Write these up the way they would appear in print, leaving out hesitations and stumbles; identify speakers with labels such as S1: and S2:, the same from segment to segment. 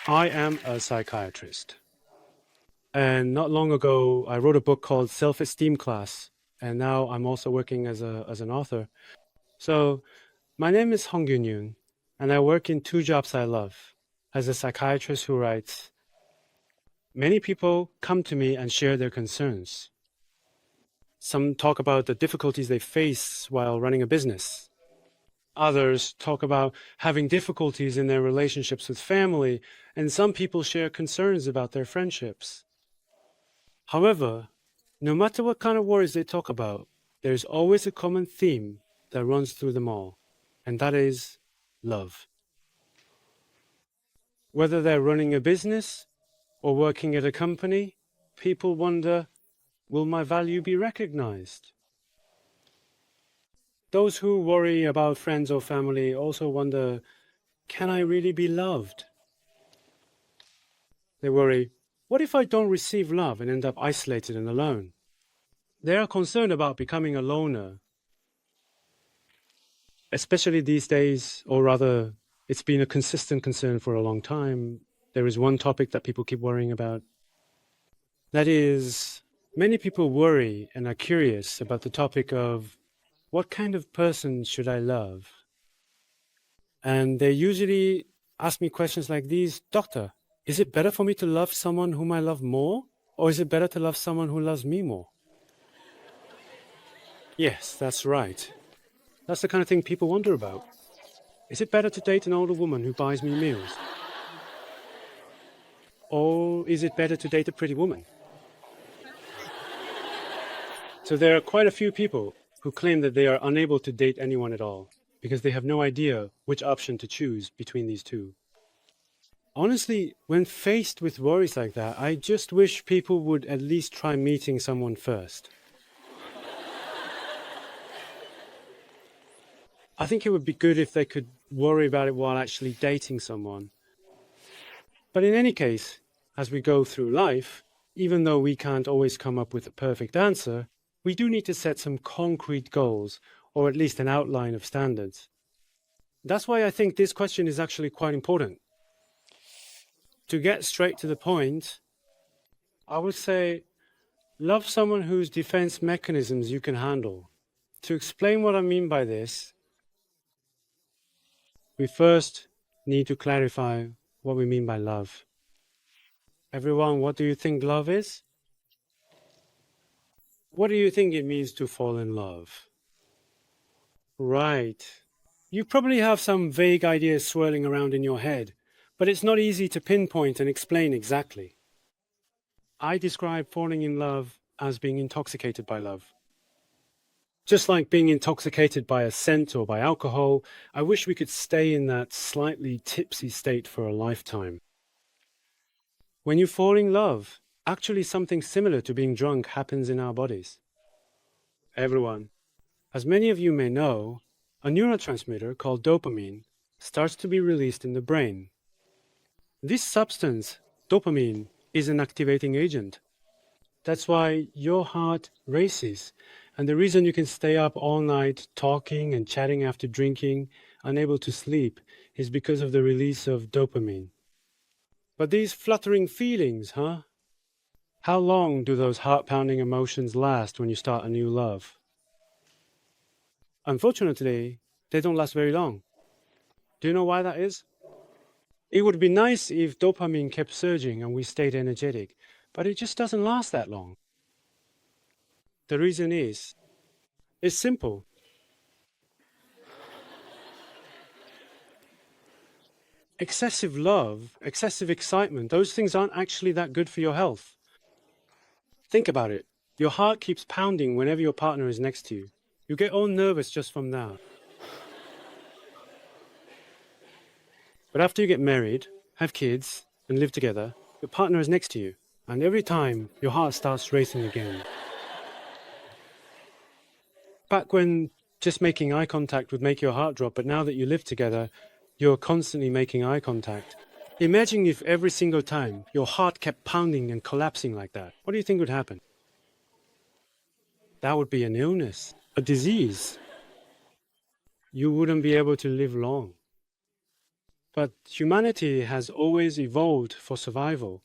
S1: I am a psychiatrist. And not long ago, I wrote a book called Self-Esteem Class. And now I'm also working as an author. So my name is Hong-Kyun, and I work in two jobs I love. As a psychiatrist who writes, many people come to me and share their concerns. Some talk about the difficulties they face while running a business. Others talk about having difficulties in their relationships with family, and some people share concerns about their friendships. However, no matter what kind of worries they talk about, there's always a common theme that runs through them all, and that is love. Whether they're running a business or working at a company, people wonder, will my value be recognized? Those who worry about friends or family also wonder, can I really be loved? They worry, what if I don't receive love and end up isolated and alone? They are concerned about becoming a loner, especially these days, or rather, it's been a consistent concern for a long time. There is one topic that people keep worrying about. That is, many people worry and are curious about the topic of what kind of person should I love? And they usually ask me questions like these, Doctor, is it better for me to love someone whom I love more? Or is it better to love someone who loves me more? Yes, that's right. That's the kind of thing people wonder about. Is it better to date an older woman who buys me meals? Or is it better to date a pretty woman? So there are quite a few people who claim that they are unable to date anyone at all because they have no idea which option to choose between these two. Honestly, when faced with worries like that, I just wish people would at least try meeting someone first. I think it would be good if they could worry about it while actually dating someone. But in any case, as we go through life, even though we can't always come up with a perfect answer, we do need to set some concrete goals, or at least an outline of standards. That's why I think this question is actually quite important. To get straight to the point, I would say love someone whose defense mechanisms you can handle. To explain what I mean by this, we first need to clarify what we mean by love. Everyone, what do you think love is? What do you think it means to fall in love? Right. You probably have some vague ideas swirling around in your head, but it's not easy to pinpoint and explain exactly. I describe falling in love as being intoxicated by love. Just like being intoxicated by a scent or by alcohol, I wish we could stay in that slightly tipsy state for a lifetime. When you fall in love, actually something similar to being drunk happens in our bodies. Everyone, as many of you may know, a neurotransmitter called dopamine starts to be released in the brain. This substance, dopamine, is an activating agent. That's why your heart races, and the reason you can stay up all night talking and chatting after drinking, unable to sleep, is because of the release of dopamine. But these fluttering feelings, huh? How long do those heart-pounding emotions last when you start a new love? Unfortunately, they don't last very long. Do you know why that is? It would be nice if dopamine kept surging and we stayed energetic, but it just doesn't last that long. The reason is, it's simple. Excessive love, excessive excitement, those things aren't actually that good for your health. Think about it. Your heart keeps pounding whenever your partner is next to you. You get all nervous just from that. But after you get married, have kids, and live together, your partner is next to you. And every time, your heart starts racing again. Back when just making eye contact would make your heart drop, but now that you live together, you're constantly making eye contact. Imagine if every single time your heart kept pounding and collapsing like that. What do you think would happen? That would be an illness, a disease. You wouldn't be able to live long. But humanity has always evolved for survival.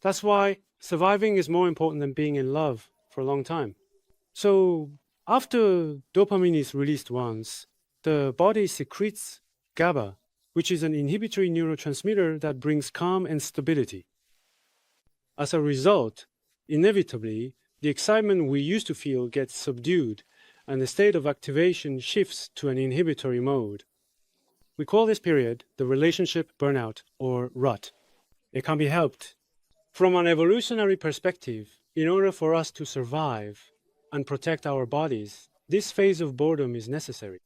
S1: That's why surviving is more important than being in love for a long time. So after dopamine is released once, the body secretes GABA, which is an inhibitory neurotransmitter that brings calm and stability. As a result, inevitably, the excitement we used to feel gets subdued and the state of activation shifts to an inhibitory mode. We call this period the relationship burnout or rut. It can be helped. From an evolutionary perspective, in order for us to survive and protect our bodies, this phase of boredom is necessary.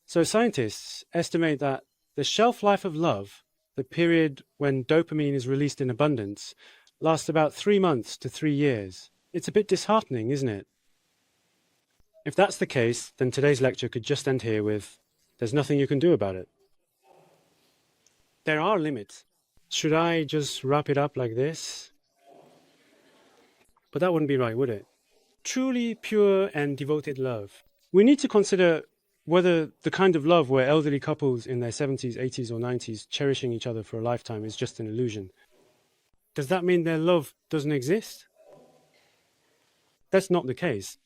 S1: So scientists estimate that the shelf life of love, the period when dopamine is released in abundance, lasts about 3 months to 3 years. It's a bit disheartening, isn't it? If that's the case, then today's lecture could just end here with, there's nothing you can do about it. There are limits. Should I just wrap it up like this? But that wouldn't be right, would it? Truly pure and devoted love. We need to consider whether the kind of love where elderly couples in their 70s, 80s, or 90s cherishing each other for a lifetime is just an illusion. Does that mean their love doesn't exist? That's not the case.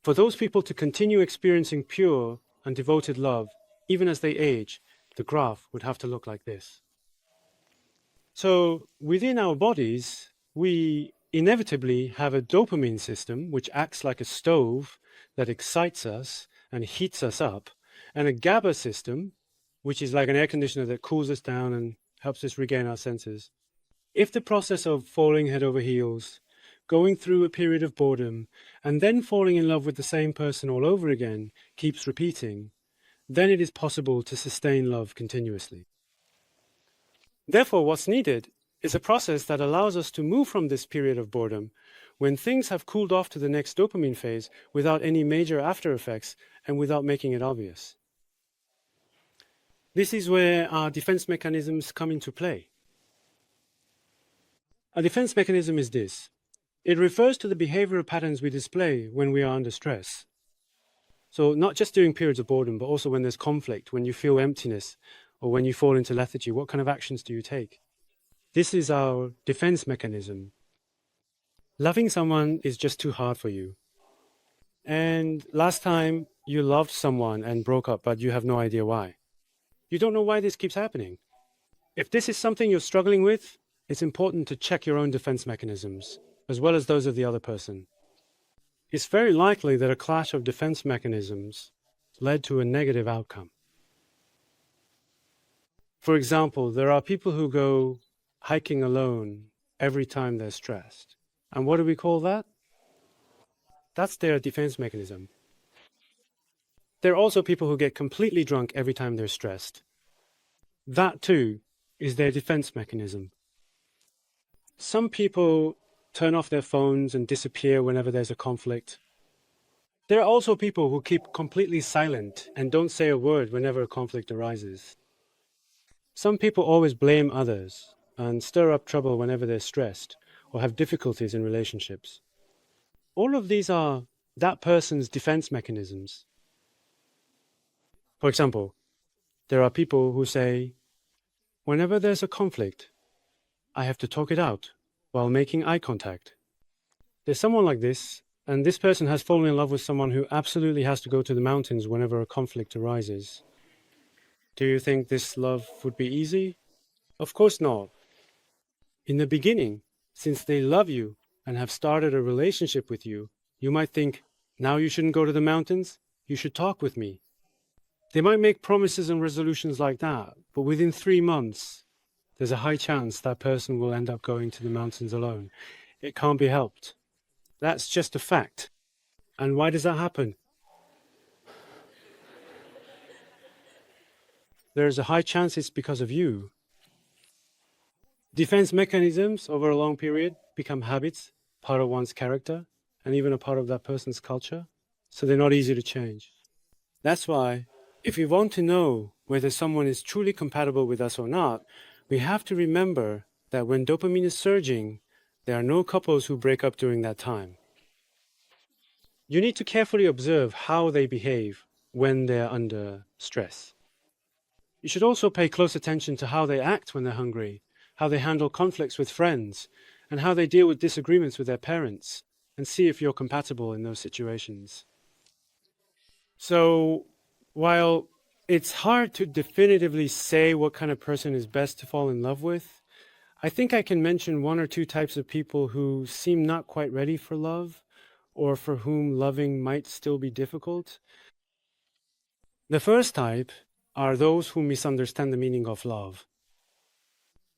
S1: For those people to continue experiencing pure and devoted love, even as they age, the graph would have to look like this. So within our bodies, we inevitably have a dopamine system which acts like a stove that excites us and heats us up, and a GABA system, which is like an air conditioner that cools us down and helps us regain our senses. If the process of falling head over heels, going through a period of boredom, and then falling in love with the same person all over again keeps repeating, then it is possible to sustain love continuously. Therefore, what's needed is a process that allows us to move from this period of boredom when things have cooled off to the next dopamine phase without any major after effects and without making it obvious. This is where our defense mechanisms come into play. A defense mechanism is this. It refers to the behavioral patterns we display when we are under stress. So not just during periods of boredom, but also when there's conflict, when you feel emptiness, or when you fall into lethargy, what kind of actions do you take? This is our defense mechanism. Loving someone is just too hard for you. And last time you loved someone and broke up, but you have no idea why. You don't know why this keeps happening. If this is something you're struggling with, it's important to check your own defense mechanisms, as well as those of the other person. It's very likely that a clash of defense mechanisms led to a negative outcome. For example, there are people who go hiking alone every time they're stressed. And what do we call that? That's their defense mechanism. There are also people who get completely drunk every time they're stressed. That too is their defense mechanism. Some people turn off their phones and disappear whenever there's a conflict. There are also people who keep completely silent and don't say a word whenever a conflict arises. Some people always blame others and stir up trouble whenever they're stressed or have difficulties in relationships. All of these are that person's defense mechanisms. For example, there are people who say, whenever there's a conflict, I have to talk it out while making eye contact. There's someone like this, and this person has fallen in love with someone who absolutely has to go to the mountains whenever a conflict arises. Do you think this love would be easy? Of course not. In the beginning, since they love you and have started a relationship with you, you might think, now you shouldn't go to the mountains, you should talk with me. They might make promises and resolutions like that, but within 3 months, there's a high chance that person will end up going to the mountains alone. It can't be helped. That's just a fact. And why does that happen? There's a high chance it's because of you. Defense mechanisms over a long period become habits, part of one's character, and even a part of that person's culture, so they're not easy to change. That's why, if we want to know whether someone is truly compatible with us or not, we have to remember that when dopamine is surging, there are no couples who break up during that time. You need to carefully observe how they behave when they're under stress. You should also pay close attention to how they act when they're hungry, how they handle conflicts with friends, and how they deal with disagreements with their parents, and see if you're compatible in those situations. So, while it's hard to definitively say what kind of person is best to fall in love with, I think I can mention one or two types of people who seem not quite ready for love, or for whom loving might still be difficult. The first type are those who misunderstand the meaning of love.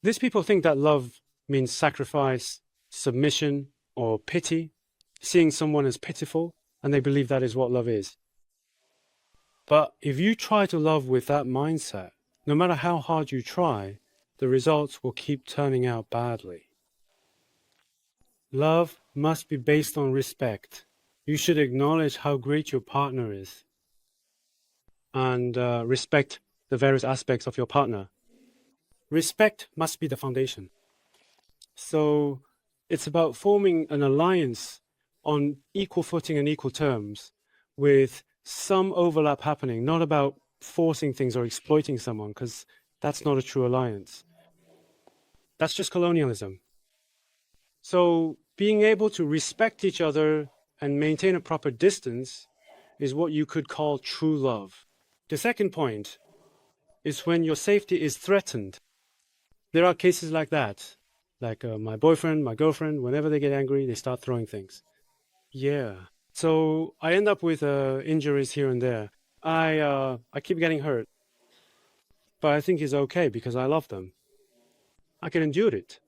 S1: These people think that love means sacrifice, submission, or pity, seeing someone as pitiful, and they believe that is what love is. But if you try to love with that mindset, no matter how hard you try, the results will keep turning out badly. Love must be based on respect. You should acknowledge how great your partner is and respect the various aspects of your partner. Respect must be the foundation. So it's about forming an alliance on equal footing and equal terms with some overlap happening, not about forcing things or exploiting someone, because that's not a true alliance. That's just colonialism. So being able to respect each other and maintain a proper distance is what you could call true love. The second point is when your safety is threatened. There are cases like that. Like my boyfriend, my girlfriend, whenever they get angry, they start throwing things. Yeah. So I end up with injuries here and there. I keep getting hurt, but I think it's okay because I love them. I can endure it.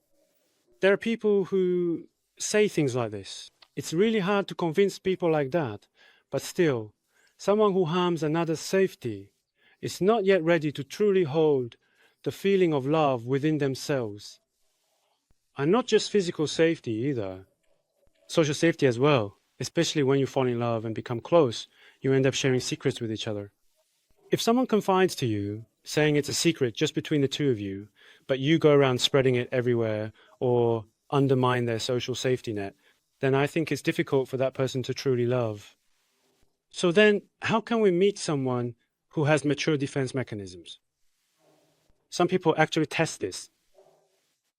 S1: There are people who say things like this. It's really hard to convince people like that, but still, someone who harms another's safety is not yet ready to truly hold the feeling of love within themselves. And not just physical safety either, social safety as well. Especially when you fall in love and become close, you end up sharing secrets with each other. If someone confides to you, saying it's a secret just between the two of you, but you go around spreading it everywhere or undermine their social safety net, then I think it's difficult for that person to truly love. So then, how can we meet someone who has mature defense mechanisms? Some people actually test this.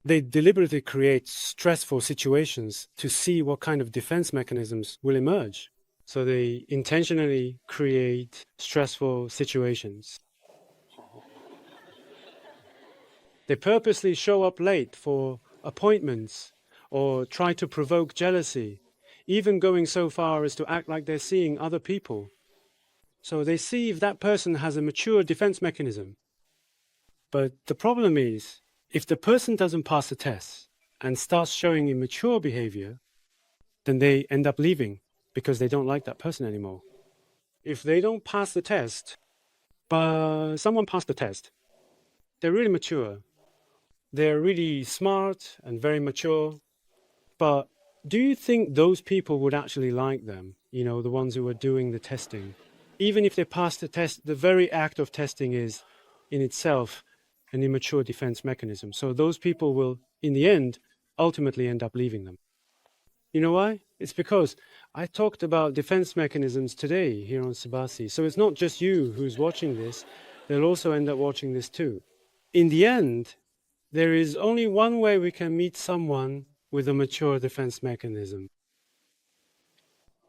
S1: They deliberately create stressful situations to see what kind of defense mechanisms will emerge. So they intentionally create stressful situations. They purposely show up late for appointments or try to provoke jealousy, even going so far as to act like they're seeing other people. So they see if that person has a mature defense mechanism. But the problem is, if the person doesn't pass the test and starts showing immature behavior, then they end up leaving because they don't like that person anymore. If they don't pass the test, but someone passed the test, they're really mature. They're really smart and very mature. But do you think those people would actually like them? You know, the ones who are doing the testing. Even if they pass the test, the very act of testing is in itself an immature defense mechanism. So those people will, in the end, ultimately end up leaving them. You know why? It's because I talked about defense mechanisms today here on Sabasi. So it's not just you who's watching this. They'll also end up watching this too. In the end, there is only one way we can meet someone with a mature defense mechanism.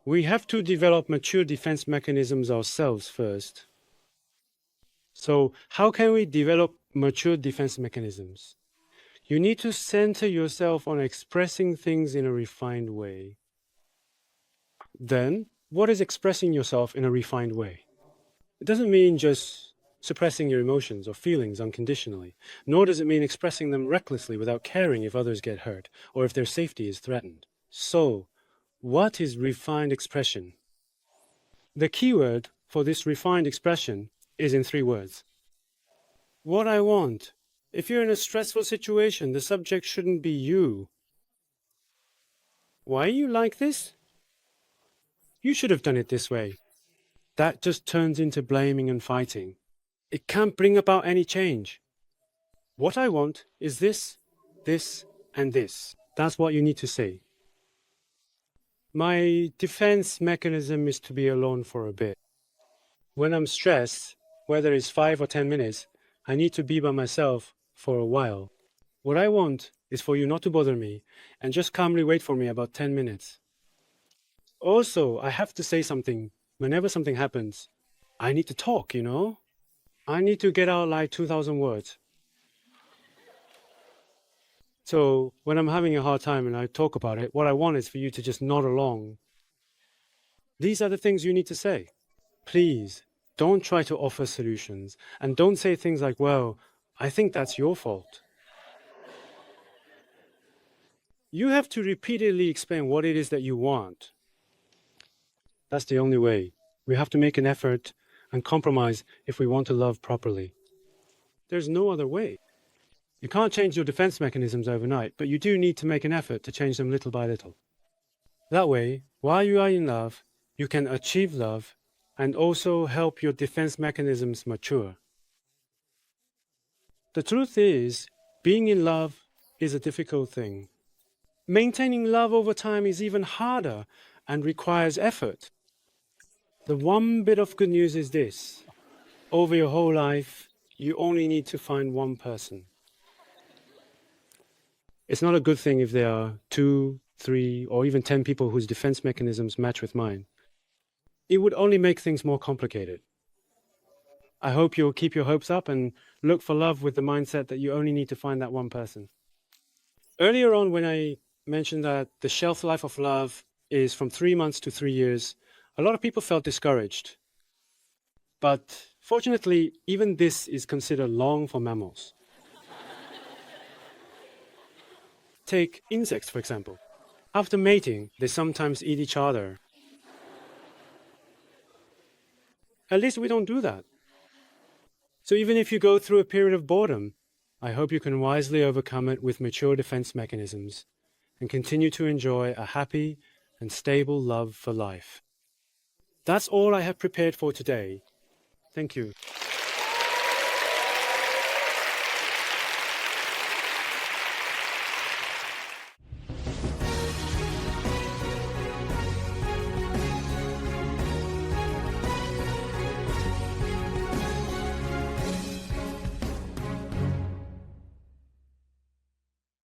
S1: We have to develop mature defense mechanisms ourselves first. So how can we develop mature defense mechanisms? You need to center yourself on expressing things in a refined way. Then, what is expressing yourself in a refined way? It doesn't mean just suppressing your emotions or feelings unconditionally, nor does it mean expressing them recklessly without caring if others get hurt or if their safety is threatened. So, what is refined expression? The keyword for this refined expression is in 3 words. What I want. If you're in a stressful situation, the subject shouldn't be you. Why are you like this? You should have done it this way. That just turns into blaming and fighting. It can't bring about any change. What I want is this, this, and this. That's what you need to say. My defense mechanism is to be alone for a bit. When I'm stressed, whether it's 5 or 10 minutes, I need to be by myself for a while. What I want is for you not to bother me and just calmly wait for me about 10 minutes. Also, I have to say something. Whenever something happens, I need to talk, you know? I need to get out like 2,000 words. So when I'm having a hard time and I talk about it, what I want is for you to just nod along. These are the things you need to say. Please, don't try to offer solutions and don't say things like, well, I think that's your fault. You have to repeatedly explain what it is that you want. That's the only way. We have to make an effort and compromise if we want to love properly. There's no other way. You can't change your defense mechanisms overnight, but you do need to make an effort to change them little by little. That way, while you are in love, you can achieve love and also help your defense mechanisms mature. The truth is, being in love is a difficult thing. Maintaining love over time is even harder and requires effort. The one bit of good news is this: over your whole life, you only need to find one person. It's not a good thing if there are 2, 3, or even 10 people whose defense mechanisms match with mine. It would only make things more complicated. I hope you'll keep your hopes up and look for love with the mindset that you only need to find that one person. Earlier on, when I mentioned that the shelf life of love is from 3 months to 3 years, a lot of people felt discouraged. But fortunately, even this is considered long for mammals. Take insects, for example. After mating, they sometimes eat each other. At least we don't do that. So even if you go through a period of boredom, I hope you can wisely overcome it with mature defense mechanisms and continue to enjoy a happy and stable love for life. That's all I have prepared for today. Thank you.